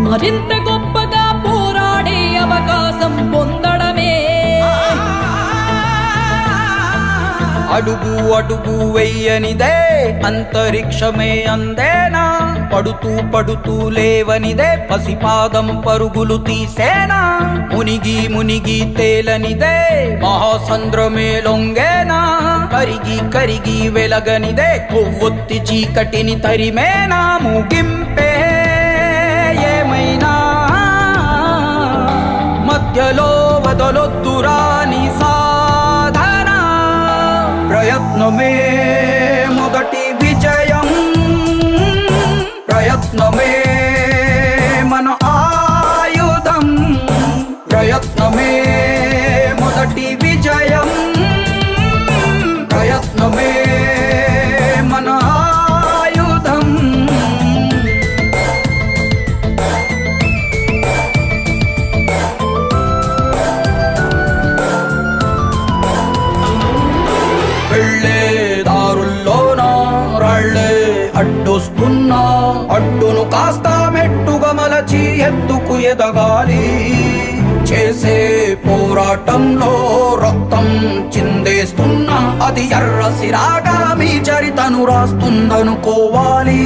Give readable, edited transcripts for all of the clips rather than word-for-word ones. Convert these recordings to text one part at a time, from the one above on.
మరింత గొప్పగా పోరాడే అవకాశం పొందడమే. అడుగు అడుగు వెయ్యనిదే అంతరిక్షమే అందేనా, పడుతూ పడుతూ లేవనిదే పసిపాదం పరుగులు తీసేనా, మునిగి మునిగి తేలనిదే మహాసంద్రమే లొంగేనా, కరిగి కరిగి వెలగనిదే కొవ్వొత్తి చీకటిని తరిమేనా, ముగింపే ఏమైనా మధ్యలో వదలొద్దురాని సాధన, ప్రయత్నమే మొదటి విజయం, ప్రయత్నమే మన ఆయుధం, ప్రయత్నమే మొదటి విజయం, ప్రయత్నమే మన ఆయుధం. వెళ్ళే దారుల్లోన రాళ్ళే అడ్డొస్తున్నా, అడ్డును కాస్త మెట్టుగా మలచి ఎత్తుకు ఎదగాలి, చేసే పోరాటంలో రక్తం చిందేస్తున్నా అది ఎర్ర సిరాగా మీ చరితను రాస్తుందనుకోవాలి,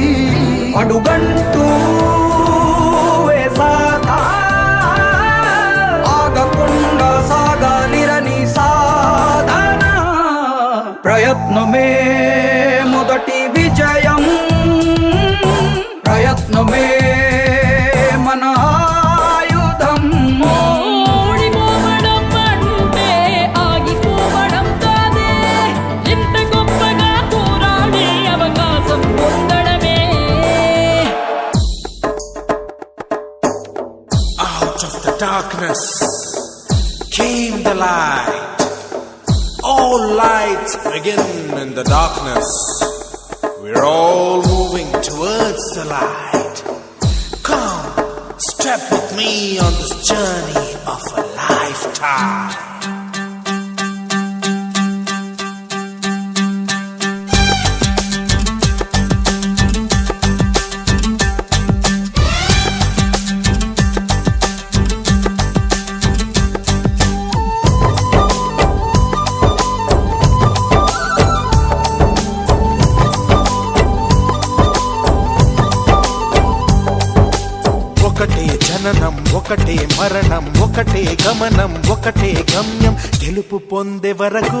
అడుగంటూ వేసాక ఆగకుండా సాగాలిరని సాధన, ప్రయత్నమే మొదటి విజయం, ప్రయత్నమే మన ఆయుధం. ఓడిపోవడం అంటే ఆగిపోవడం కాదే, ఇంత గొప్పగా పోరాడే అవకాశం పొందడమే. Out of the darkness came the light. All lights begin in the darkness. We're all moving towards the light. Come, step with me on this journey of a lifetime. ఒకటే జననం, ఒకటే మరణం, ఒకటే గమనం, ఒకటే గమ్యం, గెలుపు పొందే వరకు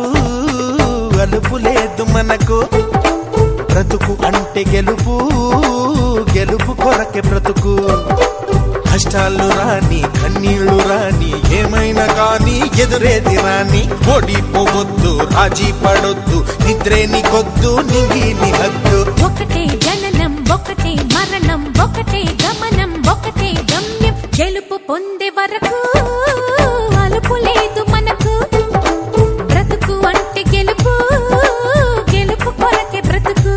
అలుపు లేదు మనకు, బ్రతుకు అంటే గెలుపు, గెలుపు కొరకే బ్రతుకు, కష్టాలు రాని కన్నీళ్లు రాని ఏమైనా కానీ ఎదురేది రాని, ఓడిపోవద్దు రాజీ పడొద్దు నిద్రే నీకొద్దు నింగి నీ హద్దు. ఒకటే జననం, ఒకటే మరణం, ఒకటే గమనం, ఒకటే గమ్యం, గెలుపు పొందే వరకు అలుపు లేదు మనకు, బ్రతుకు అంటే గెలుపు, గెలుపు కొరకే బ్రతుకు.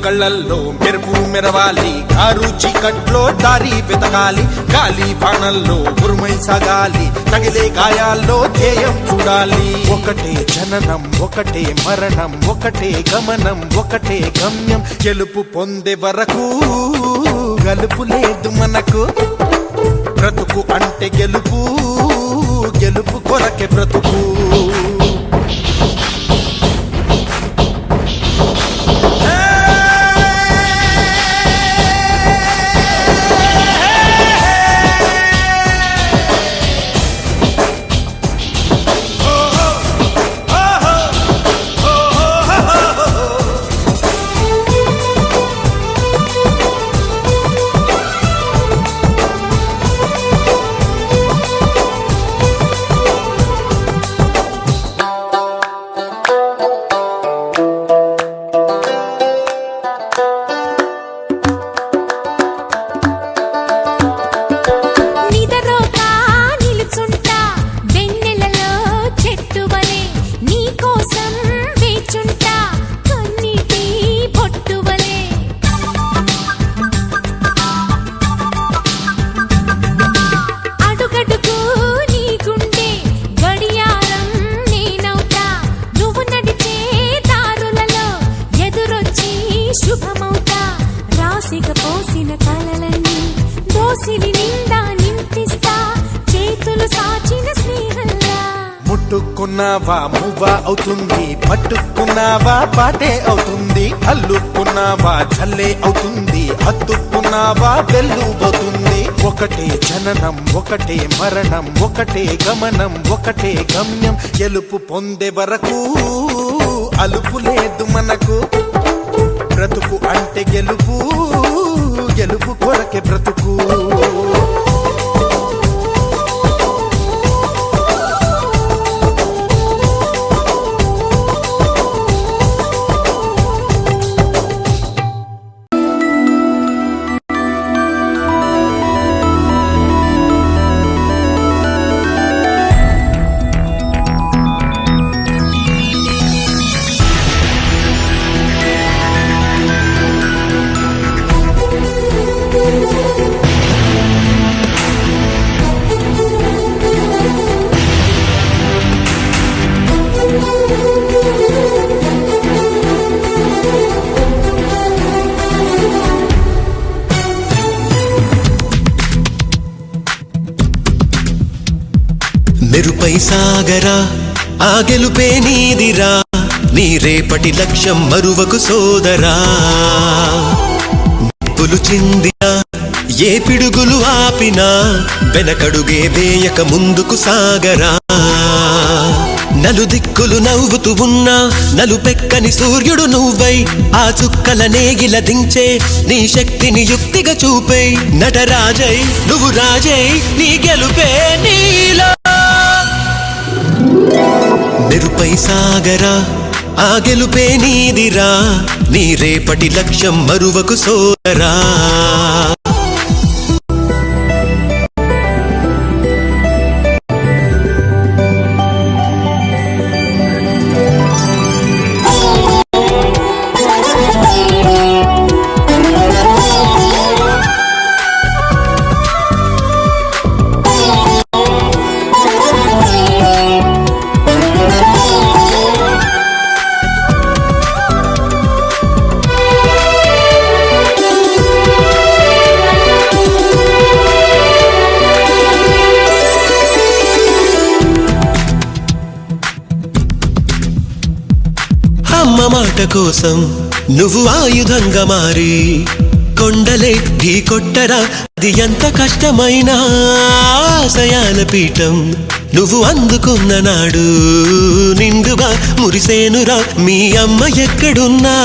కళ్ళల్లో మెరుపు మెరవాలి, కారు చీకట్లో దారి వెతకాలి, గాలి బాణల్లో ఉరుమై సాగాలి, తగిలే గాయాల్లో ధ్యేయం చూడాలి. ఒకటే జననం, ఒకటే మరణం, ఒకటే గమనం, ఒకటే గమ్యం, గెలుపు పొందే వరకు గలుపు లేదు మనకు, బ్రతుకు అంటే గెలుపు, గెలుపు కొరకే బ్రతుకు. ముట్టుకున్నావా మువ్వా అవుతుంది, పట్టుకున్నావా పాటే అవుతుంది, అల్లుకున్నావా చల్లే అవుతుంది, హత్తుకున్నావా వెల్లుబోతుంది. ఒకటే జననం ఒకటే మరణం ఒకటే గమనం ఒకటే గమ్యం, గెలుపు పొందే వరకు అలుపు లేదు మనకు. బ్రతుకు అంటే గెలుపు, గెలుపు కొరకే బ్రతుకు. మెరుపై సాగరా ఆ గెలుపే నీదిరా, నీ రేపటి లక్ష్యం మరువకు సోదరా. నిప్పులు చిందినా ఏ పిడుగులు ఆపినా వెనకడుగే వేయక ముందుకు సాగరా. నలుదిక్కులు నవ్వుతూ ఉన్నా నలుపెక్కని సూర్యుడు నువ్వై, ఆ చుక్కల నేగిల దించే నీ శక్తిని యుక్తిగా చూపై. నటరాజై నువ్వు రాజై నీ గెలుపే నీలో. మెరుపై సాగరా ఆ గెలుపే నీదిరా, నీ రేపటి లక్ష్యం మరువకు సోదరా. అమ్మ మాట కోసం నువ్వు ఆయుధంగా మారి కొండలే ఢీ కొట్టరా, అది ఎంత కష్టమైనా ఆశయాల పీఠం నువ్వు అందుకున్న నాడు నిండుగా మురిసేనురా. మీ అమ్మ ఎక్కడున్నా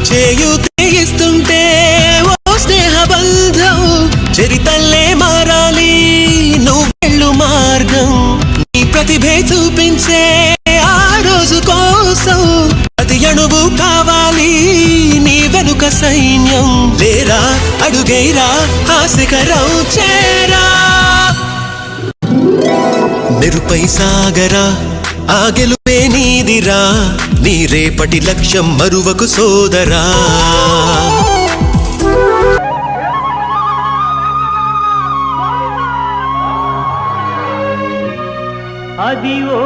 చేయూతేయిస్తుంటే ఓ స్నేహ బంధం చరితల్లే మారాలి నువ్వెళ్ళు మార్గం. నీ ప్రతిభే చూపించే ఆ రోజు కోసం ప్రతి అణువు కావాలి నీ వెనుక సైన్యం. లేరా అడుగైరా ఆ శిఖరం చేరా. మెరుపై సాగరా ఆ గెలుపే నీదిరా, నీ రేపటి లక్ష్యం మరువకు సోదరా. అదివో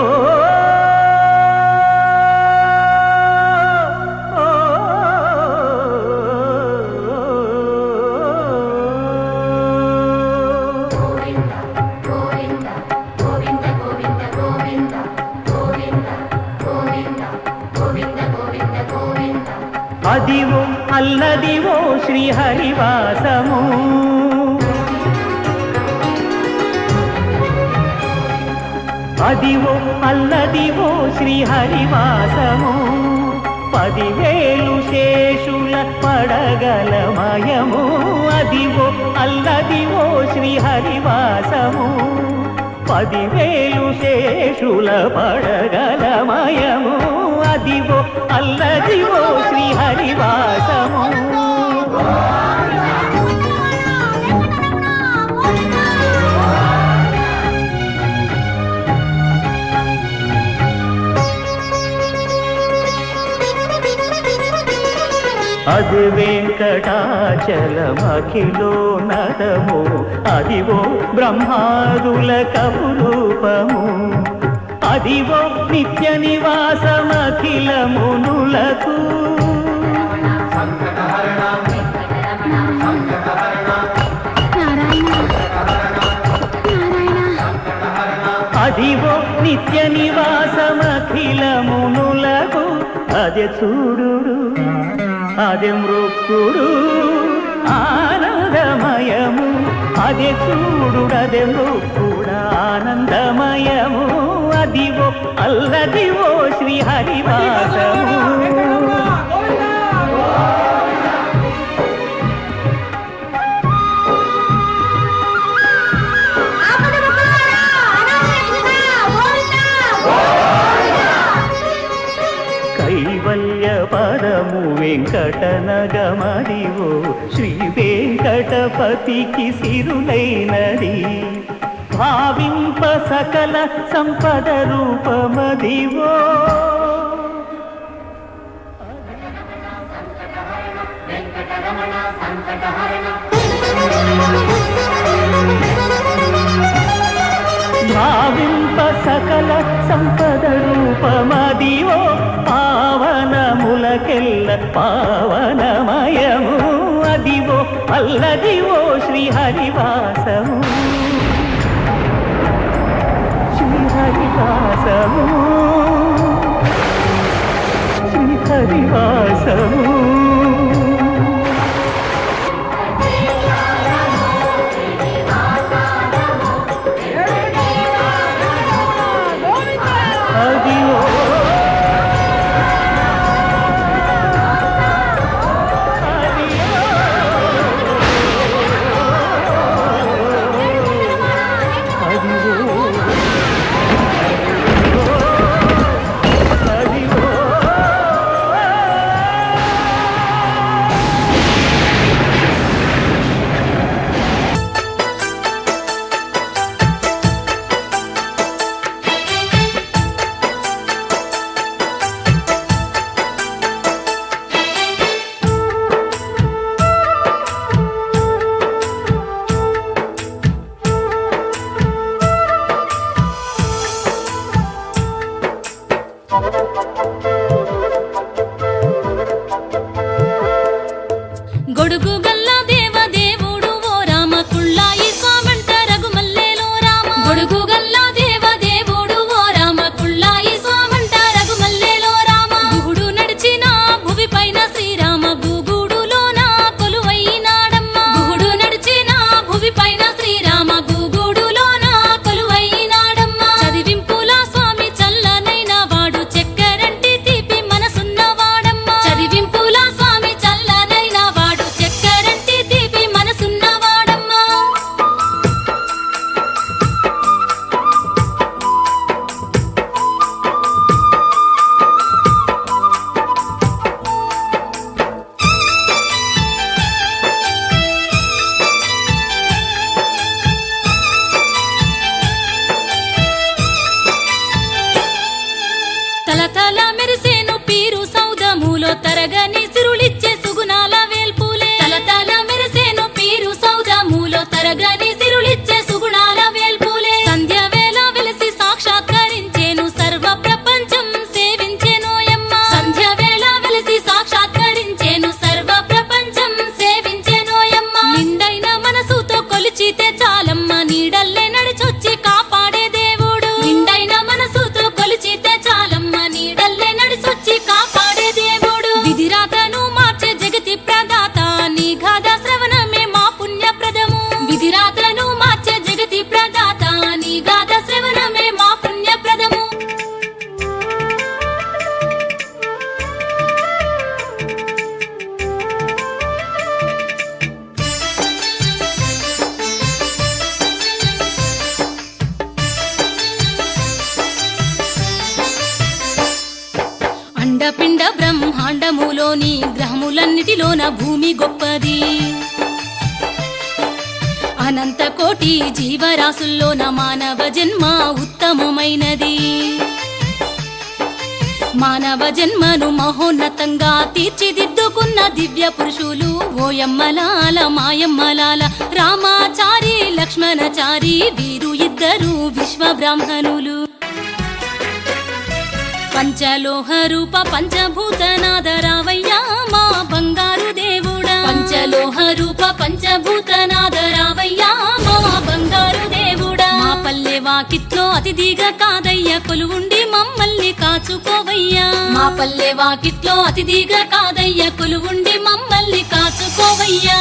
అదివో అల్లదివో శ్రీహరివాసము, అదివో అల్లదివో శ్రీహరివాసము. 10,000 శేషుల పడగలమయము, అదివో అల్లదివో శ్రీహరివాసము. 10,000 శేషుల పడగలమయము, అదివో అల్లదివో శ్రీహరివాసము. అది వెంకటాచలమఖిలో నదము, అదివో బ్రహ్మాదుల కపురూపము, అదివో నిత్య నివాసమఖిల మునులకు. అదివో నిత్య నివాసమఖిలమునులకు అదే చూడుడు అదే మృక్కుడు ఆనందమయము అదే చూడుడు అదే మృక్కుడు ఆనందమయము అదివో అల్లదివో శ్రీహరివాసము కైవల్య పదము వెంకటనగమదివో శ్రీ వెంకటపతికి సిరులైనది భావింప సకల సంపద రూపమదివో భావింప సకల సంపద రూపమదివో పావనములకెల్ల పావనమయము అదివో అల్లదివో శ్రీహరివాసము శ్రీహరివాసము శ్రీహరివాసము అదివో గొడుగు గల్ల దేవదేవుడు ఓ రామ కుళ్ళాయి స్వామంట రఘుమల్లేలో రామ గొడుగు గల్ల దేవదేవుడు ఓ రామ కుళ్ళాయి స్వామంట రఘుమల్లేలో రామ గుగుడు నడిచిన భువి పైన శ్రీరామ గూగుడులోన కొలువైనాడమ్మ గుగుడు నడిచిన భువి పైన శ్రీరామ గూగుడులోన కొలువైనాడమ్మ చదివింపుల స్వామి చల్లనైన వాడు చక్కెరంటి తీపి మనసున్నవాడమ్మ చదివింపుల స్వామి చల్లనైన వాడు చక్కెరంటి తీపి మనసున్నవాడమ్మ తలతల మెరిసేను పీరు సౌదములో తరగని సిరులిచ్చే సుగుణాల వేల్పులే తలతల మెరిసేను పీరు సౌదములో తరగని సిరులిచ్చే సుగుణాల వేల్పులే సంధ్య వేళ వెలిసి సాక్షాత్కరించేను సర్వ ప్రపంచం సేవించెనోయమ్మ సంధ్య వేళ వెలిసి సాక్షాత్కరించేను సర్వ ప్రపంచం సేవించెనోయమ్మ నిండైన మనసుతో కొలిచితే చాలమ్మ నీడల్లే నడిచొచ్చి కాపాడే దేవుడు నిండైన మనసుతో కొలిచితే చాలమ్మ నీడల్లే నడిచొచ్చి కాపాడే దేవుడు విధిరాతను మార్చే జగతి ప్రదాత నీ గాథ శ్రవణమే మా పుణ్యప్రదము విధిరాతను మార్చే జగతి ప్రదాత నీ గాథ శ్రవణమే మా పుణ్యప్రదము అండపిండ బ్రహ్మాండములోని గ్రహములన్నిటిలోన భూమి గొప్పది అనంత కోటి జీవరాశుల్లోన మానవ జన్మ ఉత్తమమైనది మానవ జన్మను మహోన్నతంగా తీర్చిదిద్దుకున్న దివ్య పురుషులు ఓయమ్మలాల మాయమ్మలాల రామాచారి లక్ష్మణచారి వీరు ఇద్దరు విశ్వ బ్రాహ్మణులు పంచలోహ రూప పంచభూతనాథ రావయ్యా మా బంగారు దేవుడా పంచలోహ రూప పంచభూతనాథ రావయ్యా మా బంగారు దేవుడా మా పల్లె వాకిట్లో అతిథిగా కాదయ్యా కొలువుండి మమ్మల్ని కాచుకోవయ్యా మా పల్లె వాకిట్లో అతిథిగా కాదయ్యా కొలువుండి మమ్మల్ని కాచుకోవయ్యా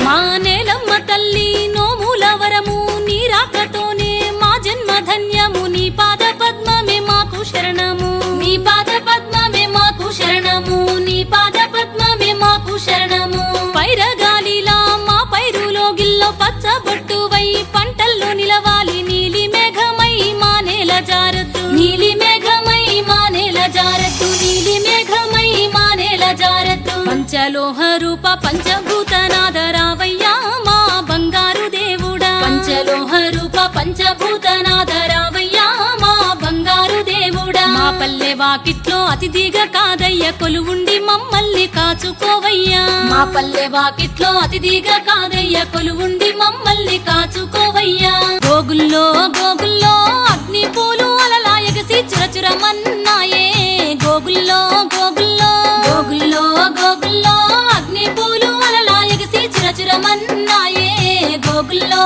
మా నేలమ్మ తల్లి నోముల వరము నీ రాకతోనే మా జన్మ ధన్యము నీ పాద పద్మమే మాకు శరణము నీ పాద పద్మమే మాకు శరణము నీ పాద పద్మమే మాకు శరణము పైరగాలిలా మా పైరులో గిల్లో పచ్చబొట్టువై పంటల్లో నిలవాలి నీలి మేఘమై మా నేల జారద్దు నీలి మేఘమై మా నేల జారద్దు నీలి మేఘమై మా నేల జారద్దు పంచలోహ రూప పంచభూతనాథ రావయ్యా మా బంగారు దేవుడా పంచలోహ రూప పంచభూతనాథ రావయ్యా మా బంగారు దేవుడా మా పల్లె వాకిట్లో అతిథిగా కాదయ్య కొలువుండి మమ్మల్ని కాచుకోవయ్యా మా పల్లె వాకిట్లో అతిథిగా కాదయ్య కొలువుండి మమ్మల్ని కాచుకోవయ్యా గోగుల్లో గోగుల్లో అగ్ని పూలు అలలా ఎగసి చురచురమన్నాయే గోగుల్లో గోగుల్లో గోగుల్లో గోగుల్లో అగ్ని పూలు అలలా ఎగసి చురచురమన్నాయే గోగుల్లో